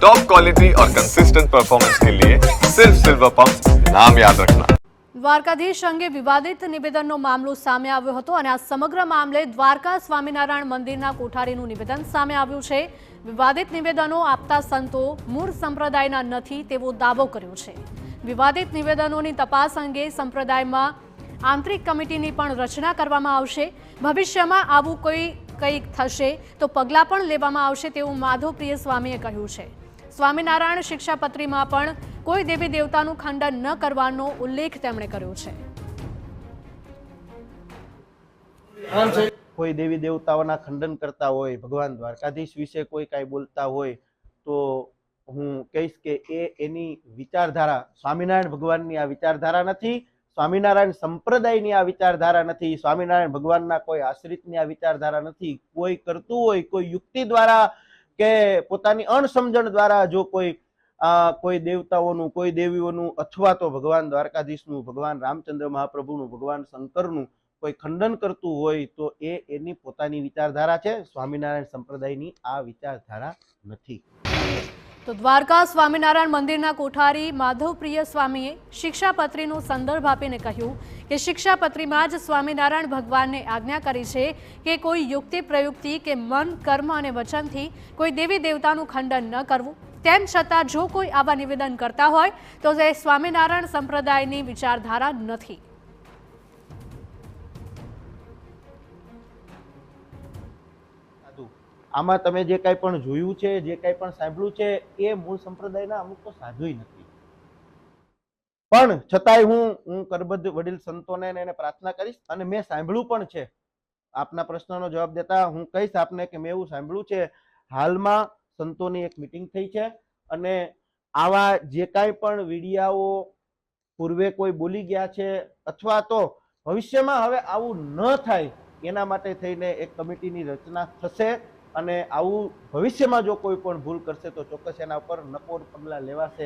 Top quality और consistent performance के लिए सिर्फ सिल्वर पंप नाम याद रखना। દ્વારકાધીશ અંગે વિવાદિત નિવેદનનો મામલો સામે આવ્યો હતો અને આ સમગ્ર મામલે દ્વારકા સ્વામિનારાયણ મંદિરના કોઠારીનું નિવેદન સામે આવ્યું છે। વિવાદિત નિવેદનો આપતા સંતો મૂળ સંપ્રદાયના નથી તેવો દાવો કર્યો છે। વિવાદિત નિવેદનોની તપાસ અંગે સંપ્રદાયમાં આંતરિક કમિટીની પણ રચના કરવામાં આવશે। ભવિષ્યમાં આવું કંઈક થશે તો પગલાં પણ લેવામાં આવશે તેવું માધવપ્રિય સ્વામીએ કહ્યું છે। સ્વામિનારાયણ શિક્ષાપત્રીમાં પણ કોઈ દેવી દેવતાનું ખંડન ન કરવાનો ઉલ્લેખ તેમણે કર્યો છે। કોઈ દેવી દેવતાઓના ખંડન કરતા હોય, ભગવાન દ્વારકાધીશ વિશે કોઈ કાંઈ બોલતા હોય તો હું કહીશ કે એની વિચારધારા સ્વામિનારાયણ ભગવાનની આ વિચારધારા નથી, સ્વામિનારાયણ સંપ્રદાયની આ વિચારધારા નથી, સ્વામિનારાયણ ભગવાનના કોઈ આશ્રિતની આ વિચારધારા નથી। કોઈ કરતું હોય, કોઈ યુક્તિ દ્વારા કે પોતાની અણસમજણ દ્વારા જો કોઈ દેવતાઓનું, કોઈ દેવીઓનું અથવા તો ભગવાન દ્વારકાધીશનું, ભગવાન રામચંદ્ર મહાપ્રભુનું, ભગવાન શંકરનું કોઈ ખંડન કરતું હોય તો એની પોતાની વિચારધારા છે। સ્વામિનારાયણ સંપ્રદાયની આ વિચારધારા નથી। તો દ્વારકા સ્વામિનારાયણ મંદિરના કોઠારી માધવપ્રિય સ્વામીએ શિક્ષાપત્રીનો સંદર્ભ આપીને કહ્યું કે શિક્ષાપત્રીમાં જ સ્વામિનારાયણ ભગવાનને આજ્ઞા કરી છે કે કોઈ યુક્તિ પ્રયુક્તિ કે મન, કર્મ અને વચનથી કોઈ દેવી દેવતાનું ખંડન ન કરવું। તેમ છતાં જો કોઈ આવા નિવેદન કરતા હોય તો તે સ્વામિનારાયણ સંપ્રદાયની વિચારધારા નથી। આમાં તમે જે કાંઈ પણ જોયું છે, જે કાંઈ પણ સાંભળ્યું છે એ મૂળ સંપ્રદાયના અમુક તો સાધુય નથી, પણ છતાંય હું કરબદ્ધ વડીલ સંતોને એને પ્રાર્થના કરીશ અને મેં સાંભળ્યું પણ છે। આપના પ્રશ્નનો જવાબ દેતા હું કહીશ આપને કે મેં એવું સાંભળ્યું છે, હાલમાં સંતોની એક મીટિંગ થઈ છે અને આવા જે કાંઈ પણ વિડિયાઓ પૂર્વે કોઈ બોલી ગયા છે અથવા તો ભવિષ્યમાં હવે આવું ન થાય એના માટે થઈને એક કમિટીની રચના થશે અને આવું ભવિષ્યમાં જો કોઈ પણ ભૂલ કરશે તો ચોક્કસ એના ઉપર નકોર પગલાં લેવાશે।